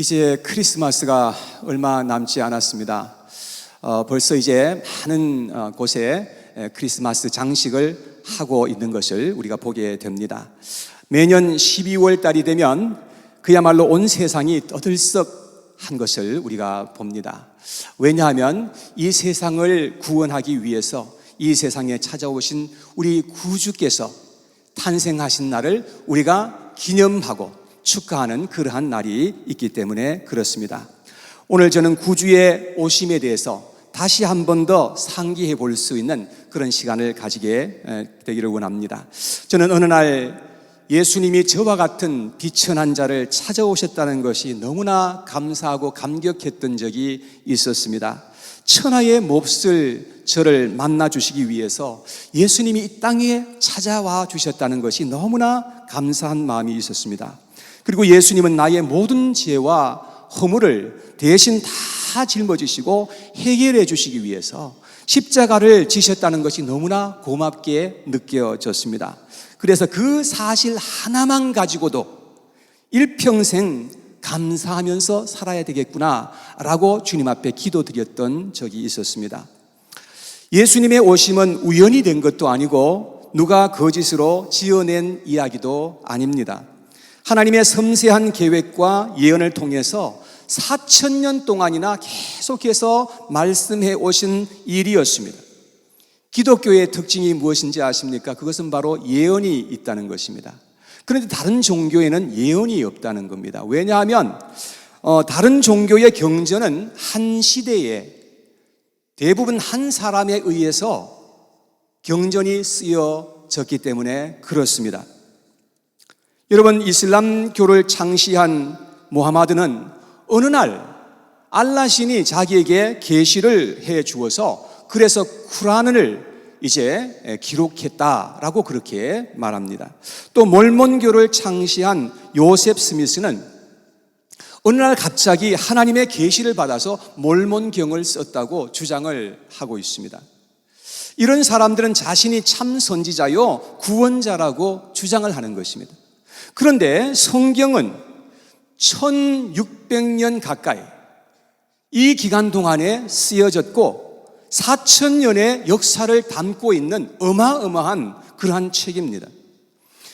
이제 크리스마스가 얼마 남지 않았습니다. 벌써 이제 많은 곳에 크리스마스 장식을 하고 있는 것을 우리가 보게 됩니다. 매년 12월 달이 되면 그야말로 온 세상이 떠들썩한 것을 우리가 봅니다. 왜냐하면 이 세상을 구원하기 위해서 이 세상에 찾아오신 우리 구주께서 탄생하신 날을 우리가 기념하고 축하하는 그러한 날이 있기 때문에 그렇습니다. 오늘 저는 구주의 오심에 대해서 다시 한 번 더 상기해 볼 수 있는 그런 시간을 가지게 되기를 원합니다. 저는 어느 날 예수님이 저와 같은 비천한 자를 찾아오셨다는 것이 너무나 감사하고 감격했던 적이 있었습니다. 천하의 몹쓸 저를 만나 주시기 위해서 예수님이 이 땅에 찾아와 주셨다는 것이 너무나 감사한 마음이 있었습니다. 그리고 예수님은 나의 모든 죄와 허물을 대신 다 짊어지시고 해결해 주시기 위해서 십자가를 지셨다는 것이 너무나 고맙게 느껴졌습니다. 그래서 그 사실 하나만 가지고도 일평생 감사하면서 살아야 되겠구나라고 주님 앞에 기도드렸던 적이 있었습니다. 예수님의 오심은 우연히 된 것도 아니고 누가 거짓으로 지어낸 이야기도 아닙니다. 하나님의 섬세한 계획과 예언을 통해서 4,000년 동안이나 계속해서 말씀해 오신 일이었습니다. 기독교의 특징이 무엇인지 아십니까? 그것은 바로 예언이 있다는 것입니다. 그런데 다른 종교에는 예언이 없다는 겁니다. 왜냐하면 다른 종교의 경전은 한 시대에 대부분 한 사람에 의해서 경전이 쓰여졌기 때문에 그렇습니다. 여러분, 이슬람교를 창시한 무하마드는 어느 날 알라신이 자기에게 계시를 해 주어서 그래서 쿠란을 이제 기록했다라고 그렇게 말합니다. 또 몰몬교를 창시한 요셉 스미스는 어느 날 갑자기 하나님의 계시를 받아서 몰몬경을 썼다고 주장을 하고 있습니다. 이런 사람들은 자신이 참 선지자요 구원자라고 주장을 하는 것입니다. 그런데 성경은 1600년 가까이 이 기간 동안에 쓰여졌고 4,000년의 역사를 담고 있는 어마어마한 그러한 책입니다.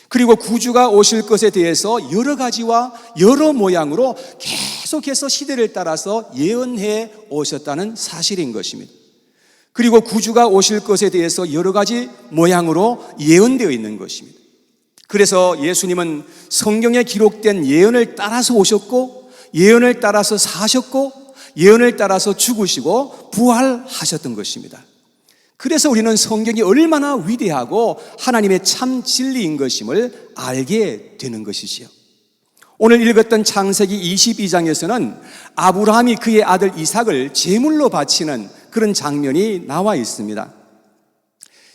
그리고 구주가 오실 것에 대해서 여러 가지와 여러 모양으로 계속해서 시대를 따라서 예언해 오셨다는 사실인 것입니다. 그리고 구주가 오실 것에 대해서 여러 가지 모양으로 예언되어 있는 것입니다. 그래서 예수님은 성경에 기록된 예언을 따라서 오셨고 예언을 따라서 사셨고 예언을 따라서 죽으시고 부활하셨던 것입니다. 그래서 우리는 성경이 얼마나 위대하고 하나님의 참 진리인 것임을 알게 되는 것이지요. 오늘 읽었던 창세기 22장에서는 아브라함이 그의 아들 이삭을 제물로 바치는 그런 장면이 나와 있습니다.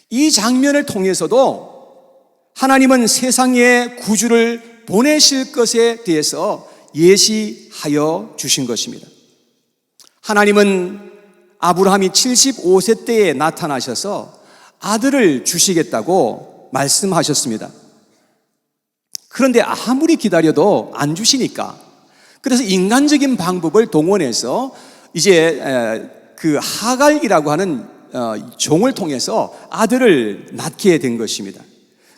이 장면을 통해서도 하나님은 세상에 구주를 보내실 것에 대해서 예시하여 주신 것입니다. 하나님은 아브라함이 75세 때에 나타나셔서 아들을 주시겠다고 말씀하셨습니다. 그런데 아무리 기다려도 안 주시니까 그래서 인간적인 방법을 동원해서 이제 그 하갈이라고 하는 종을 통해서 아들을 낳게 된 것입니다.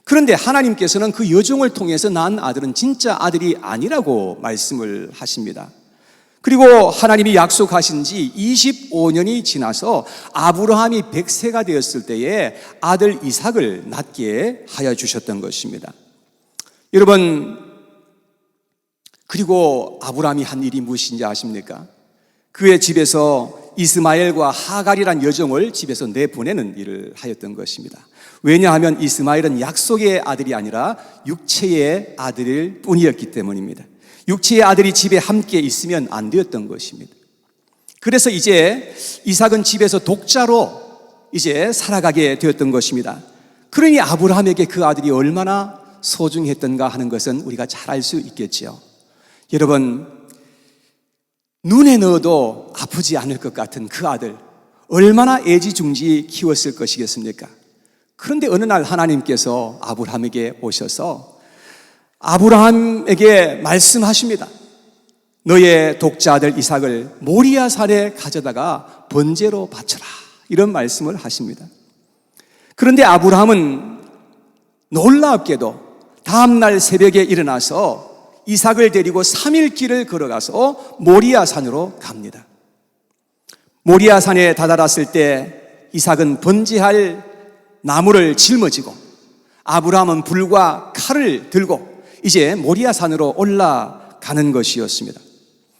그런데 하나님께서는 그 여종을 통해서 낳은 아들은 진짜 아들이 아니라고 말씀을 하십니다. 그리고 하나님이 약속하신 지 25년이 지나서 아브라함이 100세가 되었을 때에 아들 이삭을 낳게 하여 주셨던 것입니다. 여러분, 그리고 아브라함이 한 일이 무엇인지 아십니까? 그의 집에서 이스마엘과 하갈이란 여종을 집에서 내보내는 일을 하였던 것입니다. 왜냐하면 이스마엘은 약속의 아들이 아니라 육체의 아들일 뿐이었기 때문입니다. 육체의 아들이 집에 함께 있으면 안 되었던 것입니다. 그래서 이제 이삭은 집에서 독자로 이제 살아가게 되었던 것입니다. 그러니 아브라함에게 그 아들이 얼마나 소중했던가 하는 것은 우리가 잘 알 수 있겠지요. 여러분, 눈에 넣어도 아프지 않을 것 같은 그 아들 얼마나 애지중지 키웠을 것이겠습니까? 그런데 어느 날 하나님께서 아브라함에게 오셔서 아브라함에게 말씀하십니다. 너의 독자아들 이삭을 모리아 산에 가져다가 번제로 바쳐라, 이런 말씀을 하십니다. 그런데 아브라함은 놀랍게도 다음날 새벽에 일어나서 이삭을 데리고 3일 길을 걸어가서 모리아 산으로 갑니다. 모리아 산에 다다랐을 때 이삭은 번제할 나무를 짊어지고 아브라함은 불과 칼을 들고 이제 모리아 산으로 올라가는 것이었습니다.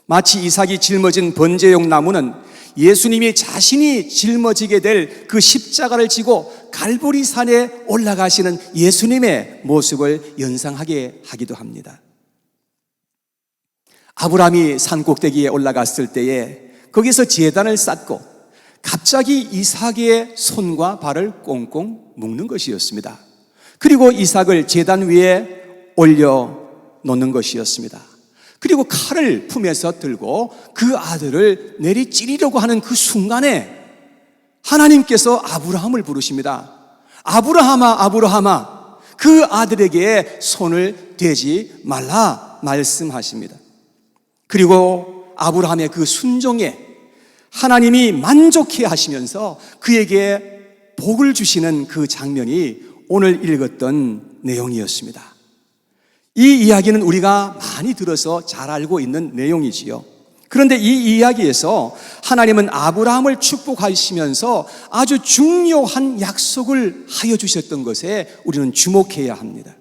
마치 이삭이 짊어진 번제용 나무는 예수님이 자신이 짊어지게 될 그 십자가를 지고 갈보리 산에 올라가시는 예수님의 모습을 연상하게 하기도 합니다. 아브라함이 산 꼭대기에 올라갔을 때에 거기서 제단을 쌓고 갑자기 이삭의 손과 발을 꽁꽁 묶는 것이었습니다. 그리고 이삭을 제단 위에 올려놓는 것이었습니다. 그리고 칼을 품에서 들고 그 아들을 내리 찌르려고 하는 그 순간에 하나님께서 아브라함을 부르십니다. 아브라함아, 아브라함아, 그 아들에게 손을 대지 말라 말씀하십니다. 그리고 아브라함의 그 순종에 하나님이 만족해 하시면서 그에게 복을 주시는 그 장면이 오늘 읽었던 내용이었습니다. 이 이야기는 우리가 많이 들어서 잘 알고 있는 내용이지요. 그런데 이 이야기에서 하나님은 아브라함을 축복하시면서 아주 중요한 약속을 하여 주셨던 것에 우리는 주목해야 합니다.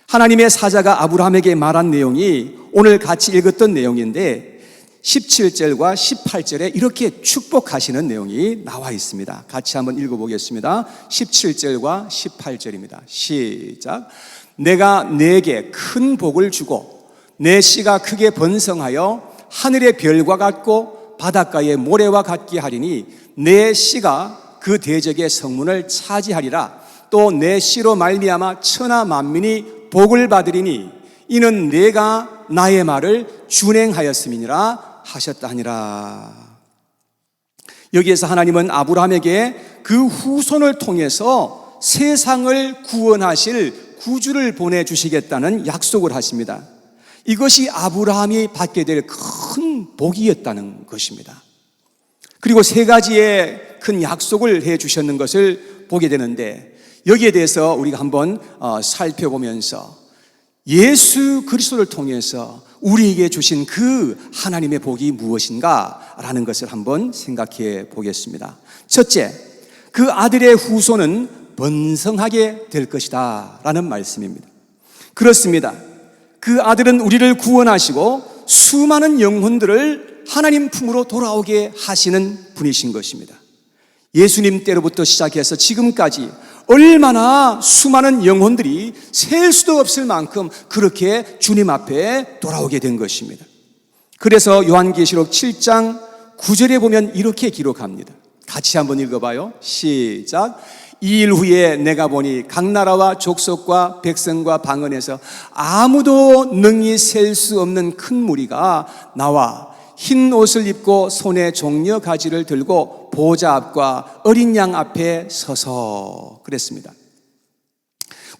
하나님의 사자가 아브라함에게 말한 내용이 오늘 같이 읽었던 내용인데 17절과 18절에 이렇게 축복하시는 내용이 나와 있습니다. 같이 한번 읽어보겠습니다. 17절과 18절입니다. 시작. 내가 네게 큰 복을 주고 내 씨가 크게 번성하여 하늘의 별과 같고 바닷가의 모래와 같게 하리니 내 씨가 그 대적의 성문을 차지하리라. 또 내 씨로 말미암아 천하 만민이 복을 받으리니 이는 내가 나의 말을 준행하였음이니라 하셨다 하니라. 여기에서 하나님은 아브라함에게 그 후손을 통해서 세상을 구원하실 구주를 보내주시겠다는 약속을 하십니다. 이것이 아브라함이 받게 될 큰 복이었다는 것입니다. 그리고 세 가지의 큰 약속을 해주셨는 것을 보게 되는데 여기에 대해서 우리가 한번 살펴보면서 예수 그리스도를 통해서 우리에게 주신 그 하나님의 복이 무엇인가 라는 것을 한번 생각해 보겠습니다. 첫째, 그 아들의 후손은 번성하게 될 것이다 라는 말씀입니다. 그렇습니다. 그 아들은 우리를 구원하시고 수많은 영혼들을 하나님 품으로 돌아오게 하시는 분이신 것입니다. 예수님 때로부터 시작해서 지금까지 얼마나 수많은 영혼들이 셀 수도 없을 만큼 그렇게 주님 앞에 돌아오게 된 것입니다. 그래서 요한계시록 7장 9절에 보면 이렇게 기록합니다. 같이 한번 읽어봐요. 시작. 이 일 후에 내가 보니 각 나라와 족속과 백성과 방언에서 아무도 능히 셀 수 없는 큰 무리가 나와 흰 옷을 입고 손에 종려 가지를 들고 보좌 앞과 어린 양 앞에 서서 그랬습니다.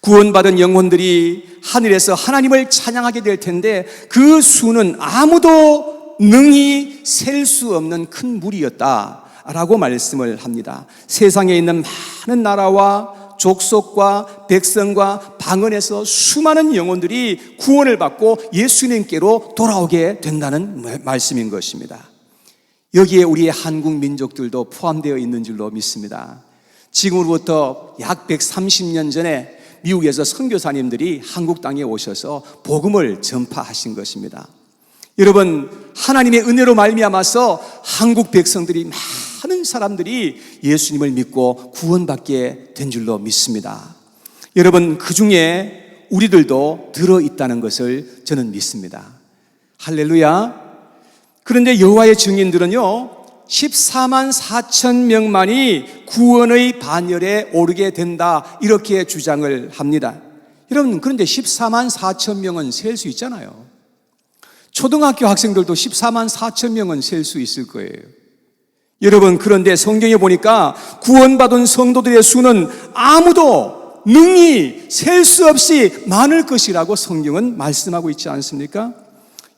구원받은 영혼들이 하늘에서 하나님을 찬양하게 될 텐데 그 수는 아무도 능히 셀 수 없는 큰 무리였다 라고 말씀을 합니다. 세상에 있는 많은 나라와 족속과 백성과 방언에서 수많은 영혼들이 구원을 받고 예수님께로 돌아오게 된다는 말씀인 것입니다. 여기에 우리의 한국 민족들도 포함되어 있는 줄로 믿습니다. 지금으로부터 약 130년 전에 미국에서 선교사님들이 한국 땅에 오셔서 복음을 전파하신 것입니다. 여러분, 하나님의 은혜로 말미암아서 한국 백성들이 많은 사람들이 예수님을 믿고 구원받게 된 줄로 믿습니다. 여러분, 그 중에 우리들도 들어있다는 것을 저는 믿습니다. 할렐루야. 그런데 여호와의 증인들은요 14만 4천 명만이 구원의 반열에 오르게 된다 이렇게 주장을 합니다. 여러분, 그런데 14만 4천 명은 셀 수 있잖아요. 초등학교 학생들도 14만 4천 명은 셀 수 있을 거예요. 여러분, 그런데 성경에 보니까 구원받은 성도들의 수는 아무도 능히 셀 수 없이 많을 것이라고 성경은 말씀하고 있지 않습니까?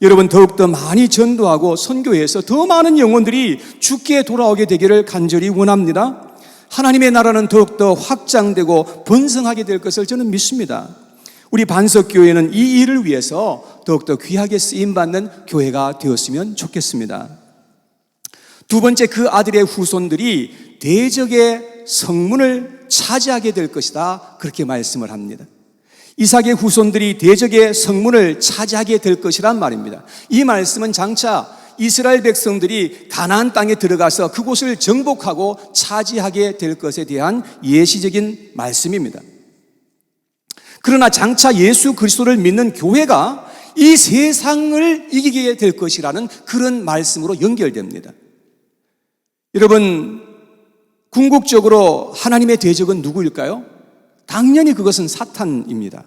여러분 더욱더 많이 전도하고 선교해서 더 많은 영혼들이 주께 돌아오게 되기를 간절히 원합니다. 하나님의 나라는 더욱더 확장되고 번성하게 될 것을 저는 믿습니다. 우리 반석교회는 이 일을 위해서 더욱더 귀하게 쓰임받는 교회가 되었으면 좋겠습니다. 두 번째, 그 아들의 후손들이 대적의 성문을 차지하게 될 것이다, 그렇게 말씀을 합니다. 이삭의 후손들이 대적의 성문을 차지하게 될 것이란 말입니다. 이 말씀은 장차 이스라엘 백성들이 가나안 땅에 들어가서 그곳을 정복하고 차지하게 될 것에 대한 예시적인 말씀입니다. 그러나 장차 예수 그리스도를 믿는 교회가 이 세상을 이기게 될 것이라는 그런 말씀으로 연결됩니다. 여러분, 궁극적으로 하나님의 대적은 누구일까요? 당연히 그것은 사탄입니다.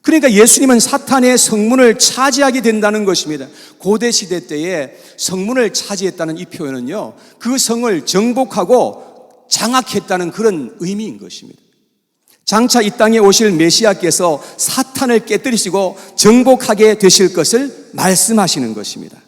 그러니까 예수님은 사탄의 성문을 차지하게 된다는 것입니다. 고대 시대 때에 성문을 차지했다는 이 표현은요, 그 성을 정복하고 장악했다는 그런 의미인 것입니다. 장차 이 땅에 오실 메시아께서 사탄을 깨뜨리시고 정복하게 되실 것을 말씀하시는 것입니다.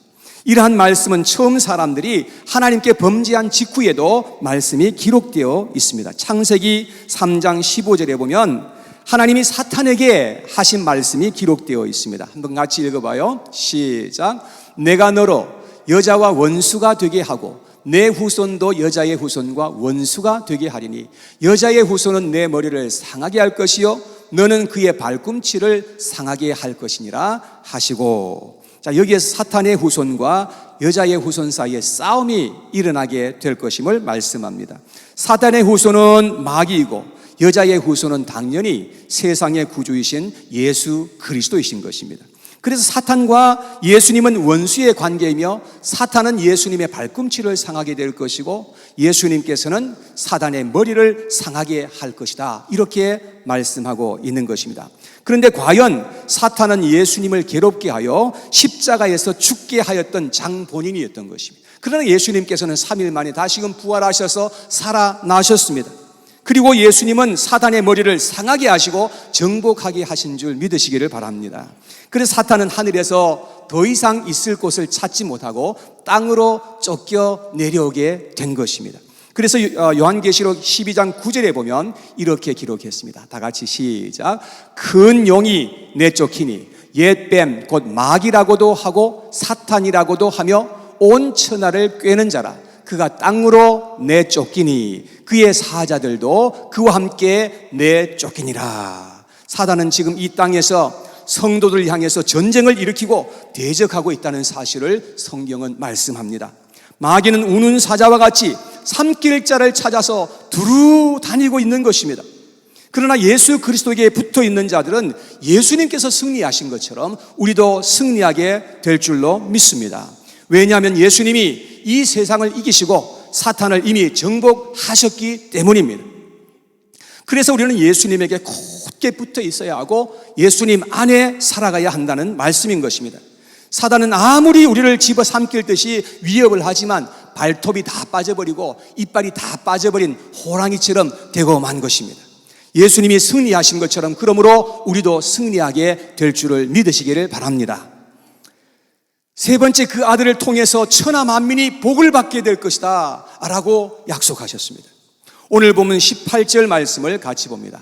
이러한 말씀은 처음 사람들이 하나님께 범죄한 직후에도 말씀이 기록되어 있습니다. 창세기 3장 15절에 보면 하나님이 사탄에게 하신 말씀이 기록되어 있습니다. 한번 같이 읽어봐요. 시작. 내가 너로 여자와 원수가 되게 하고 내 후손도 여자의 후손과 원수가 되게 하리니 여자의 후손은 내 머리를 상하게 할 것이요 너는 그의 발꿈치를 상하게 할 것이니라 하시고, 자, 여기에서 사탄의 후손과 여자의 후손 사이에 싸움이 일어나게 될 것임을 말씀합니다. 사탄의 후손은 마귀이고 여자의 후손은 당연히 세상의 구주이신 예수 그리스도이신 것입니다. 그래서 사탄과 예수님은 원수의 관계이며 사탄은 예수님의 발꿈치를 상하게 될 것이고 예수님께서는 사단의 머리를 상하게 할 것이다, 이렇게 말씀하고 있는 것입니다. 그런데 과연 사탄은 예수님을 괴롭게 하여 십자가에서 죽게 하였던 장본인이었던 것입니다. 그러나 예수님께서는 3일 만에 다시금 부활하셔서 살아나셨습니다. 그리고 예수님은 사단의 머리를 상하게 하시고 정복하게 하신 줄 믿으시기를 바랍니다. 그래서 사탄은 하늘에서 더 이상 있을 곳을 찾지 못하고 땅으로 쫓겨 내려오게 된 것입니다. 그래서 요한계시록 12장 9절에 보면 이렇게 기록했습니다. 다 같이 시작. 큰 용이 내쫓기니 옛 뱀 곧 마귀라고도 하고 사탄이라고도 하며 온 천하를 꿰는 자라. 그가 땅으로 내쫓기니 그의 사자들도 그와 함께 내쫓기니라. 사단은 지금 이 땅에서 성도들 향해서 전쟁을 일으키고 대적하고 있다는 사실을 성경은 말씀합니다. 마귀는 우는 사자와 같이 삼킬 자를 찾아서 두루 다니고 있는 것입니다. 그러나 예수 그리스도에게 붙어 있는 자들은 예수님께서 승리하신 것처럼 우리도 승리하게 될 줄로 믿습니다. 왜냐하면 예수님이 이 세상을 이기시고 사탄을 이미 정복하셨기 때문입니다. 그래서 우리는 예수님에게 굳게 붙어 있어야 하고 예수님 안에 살아가야 한다는 말씀인 것입니다. 사단은 아무리 우리를 집어삼킬 듯이 위협을 하지만 발톱이 다 빠져버리고 이빨이 다 빠져버린 호랑이처럼 되고 만 것입니다. 예수님이 승리하신 것처럼 그러므로 우리도 승리하게 될 줄을 믿으시기를 바랍니다. 세 번째, 그 아들을 통해서 천하 만민이 복을 받게 될 것이다 라고 약속하셨습니다. 오늘 보면 18절 말씀을 같이 봅니다.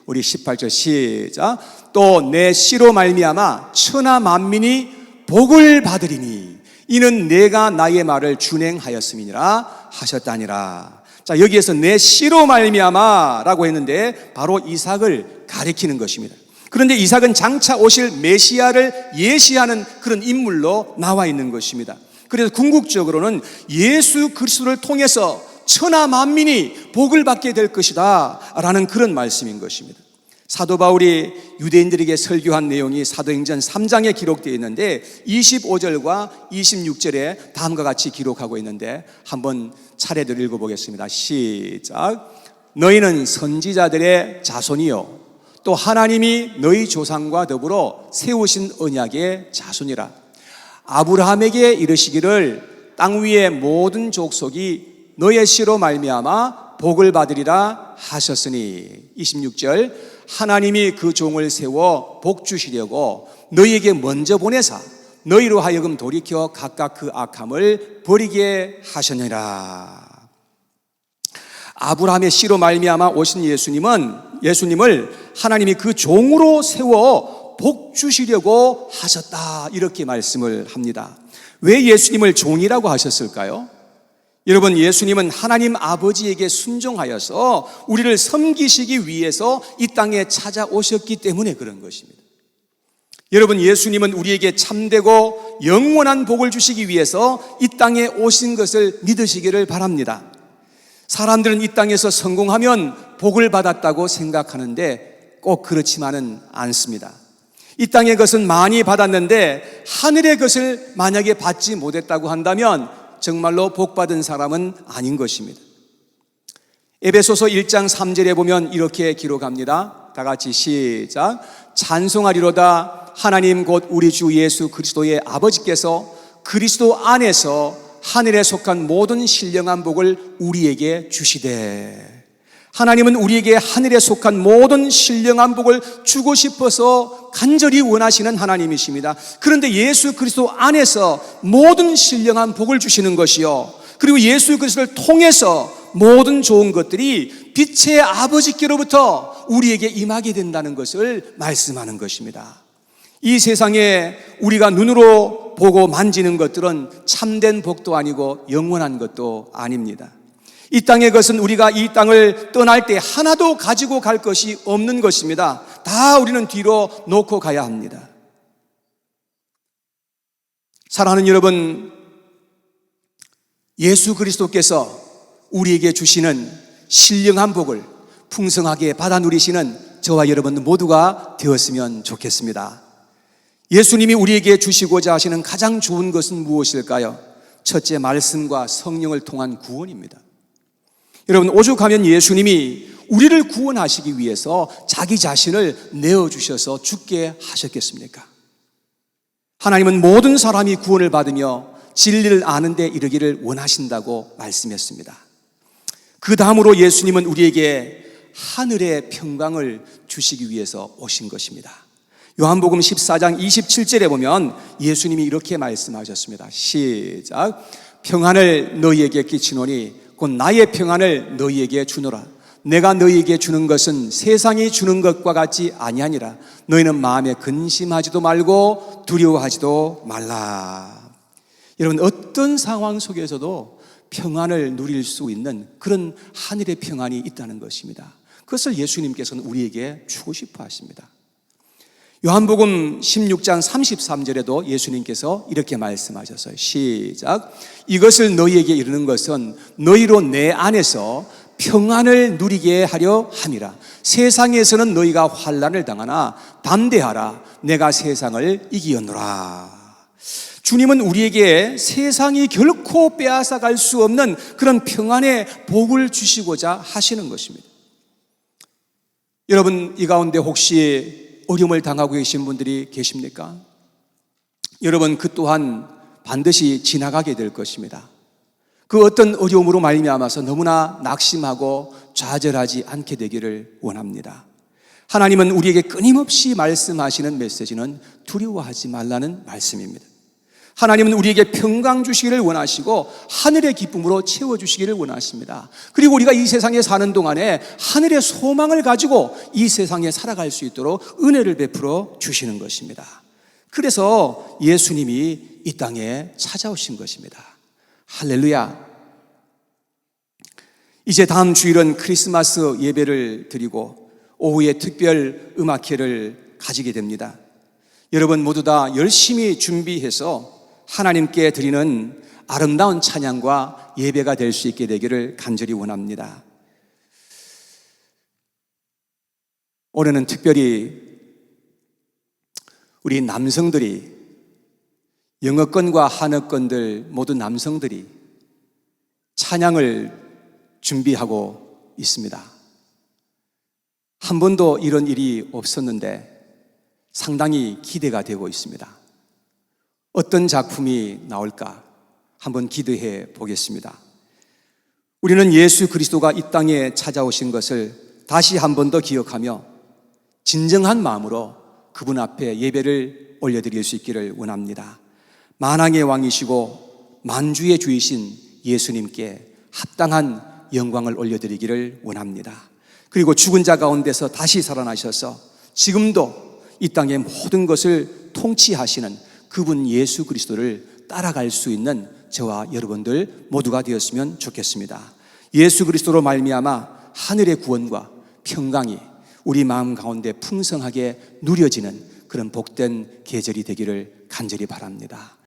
우리 18절 시작. 또 내 씨로 말미암아 천하 만민이 복을 받으리니 이는 내가 나의 말을 준행하였음이니라 하셨다니라. 자, 여기에서 내 씨로 말미암아 라고 했는데 바로 이삭을 가리키는 것입니다. 그런데 이삭은 장차 오실 메시아를 예시하는 그런 인물로 나와 있는 것입니다. 그래서 궁극적으로는 예수 그리스도를 통해서 천하 만민이 복을 받게 될 것이다 라는 그런 말씀인 것입니다. 사도 바울이 유대인들에게 설교한 내용이 사도행전 3장에 기록되어 있는데 25절과 26절에 다음과 같이 기록하고 있는데 한번 차례대로 읽어보겠습니다. 시작. 너희는 선지자들의 자손이요 또 하나님이 너희 조상과 더불어 세우신 언약의 자손이라. 아브라함에게 이르시기를 땅 위의 모든 족속이 너의 씨로 말미암아 복을 받으리라 하셨으니. 26절. 하나님이 그 종을 세워 복 주시려고 너희에게 먼저 보내사 너희로 하여금 돌이켜 각각 그 악함을 버리게 하셨느니라. 아브라함의 씨로 말미암아 오신 예수님을 하나님이 그 종으로 세워 복 주시려고 하셨다, 이렇게 말씀을 합니다. 왜 예수님을 종이라고 하셨을까요? 여러분, 예수님은 하나님 아버지에게 순종하여서 우리를 섬기시기 위해서 이 땅에 찾아오셨기 때문에 그런 것입니다. 여러분, 예수님은 우리에게 참되고 영원한 복을 주시기 위해서 이 땅에 오신 것을 믿으시기를 바랍니다. 사람들은 이 땅에서 성공하면 복을 받았다고 생각하는데 꼭 그렇지만은 않습니다. 이 땅의 것은 많이 받았는데 하늘의 것을 만약에 받지 못했다고 한다면 정말로 복 받은 사람은 아닌 것입니다. 에베소서 1장 3절에 보면 이렇게 기록합니다. 다 같이 시작. 찬송하리로다 하나님 곧 우리 주 예수 그리스도의 아버지께서 그리스도 안에서 하늘에 속한 모든 신령한 복을 우리에게 주시되, 하나님은 우리에게 하늘에 속한 모든 신령한 복을 주고 싶어서 간절히 원하시는 하나님이십니다. 그런데 예수 그리스도 안에서 모든 신령한 복을 주시는 것이요, 그리고 예수 그리스도를 통해서 모든 좋은 것들이 빛의 아버지께로부터 우리에게 임하게 된다는 것을 말씀하는 것입니다. 이 세상에 우리가 눈으로 보고 만지는 것들은 참된 복도 아니고 영원한 것도 아닙니다. 이 땅의 것은 우리가 이 땅을 떠날 때 하나도 가지고 갈 것이 없는 것입니다. 다 우리는 뒤로 놓고 가야 합니다. 사랑하는 여러분, 예수 그리스도께서 우리에게 주시는 신령한 복을 풍성하게 받아 누리시는 저와 여러분 모두가 되었으면 좋겠습니다. 예수님이 우리에게 주시고자 하시는 가장 좋은 것은 무엇일까요? 첫째, 말씀과 성령을 통한 구원입니다. 여러분, 오죽하면 예수님이 우리를 구원하시기 위해서 자기 자신을 내어주셔서 죽게 하셨겠습니까? 하나님은 모든 사람이 구원을 받으며 진리를 아는 데 이르기를 원하신다고 말씀했습니다. 그 다음으로 예수님은 우리에게 하늘의 평강을 주시기 위해서 오신 것입니다. 요한복음 14장 27절에 보면 예수님이 이렇게 말씀하셨습니다. 시작. 평안을 너희에게 끼치노니 곧 나의 평안을 너희에게 주노라. 내가 너희에게 주는 것은 세상이 주는 것과 같지 아니하니라. 너희는 마음에 근심하지도 말고 두려워하지도 말라. 여러분, 어떤 상황 속에서도 평안을 누릴 수 있는 그런 하늘의 평안이 있다는 것입니다. 그것을 예수님께서는 우리에게 주고 싶어 하십니다. 요한복음 16장 33절에도 예수님께서 이렇게 말씀하셨어요. 시작. 이것을 너희에게 이르는 것은 너희로 내 안에서 평안을 누리게 하려 함이라. 세상에서는 너희가 환난을 당하나 담대하라. 내가 세상을 이기었노라. 주님은 우리에게 세상이 결코 빼앗아갈 수 없는 그런 평안의 복을 주시고자 하시는 것입니다. 여러분, 이 가운데 혹시 어려움을 당하고 계신 분들이 계십니까? 여러분, 그 또한 반드시 지나가게 될 것입니다. 그 어떤 어려움으로 말미암아서 너무나 낙심하고 좌절하지 않게 되기를 원합니다. 하나님은 우리에게 끊임없이 말씀하시는 메시지는 두려워하지 말라는 말씀입니다. 하나님은 우리에게 평강 주시기를 원하시고 하늘의 기쁨으로 채워주시기를 원하십니다. 그리고 우리가 이 세상에 사는 동안에 하늘의 소망을 가지고 이 세상에 살아갈 수 있도록 은혜를 베풀어 주시는 것입니다. 그래서 예수님이 이 땅에 찾아오신 것입니다. 할렐루야. 이제 다음 주일은 크리스마스 예배를 드리고 오후에 특별 음악회를 가지게 됩니다. 여러분 모두 다 열심히 준비해서 하나님께 드리는 아름다운 찬양과 예배가 될 수 있게 되기를 간절히 원합니다. 올해는 특별히 우리 남성들이, 영어권과 한어권들 모두 남성들이 찬양을 준비하고 있습니다. 한 번도 이런 일이 없었는데 상당히 기대가 되고 있습니다. 어떤 작품이 나올까 한번 기대해 보겠습니다. 우리는 예수 그리스도가 이 땅에 찾아오신 것을 다시 한 번 더 기억하며 진정한 마음으로 그분 앞에 예배를 올려드릴 수 있기를 원합니다. 만왕의 왕이시고 만주의 주이신 예수님께 합당한 영광을 올려드리기를 원합니다. 그리고 죽은 자 가운데서 다시 살아나셔서 지금도 이 땅의 모든 것을 통치하시는 그분 예수 그리스도를 따라갈 수 있는 저와 여러분들 모두가 되었으면 좋겠습니다. 예수 그리스도로 말미암아 하늘의 구원과 평강이 우리 마음 가운데 풍성하게 누려지는 그런 복된 계절이 되기를 간절히 바랍니다.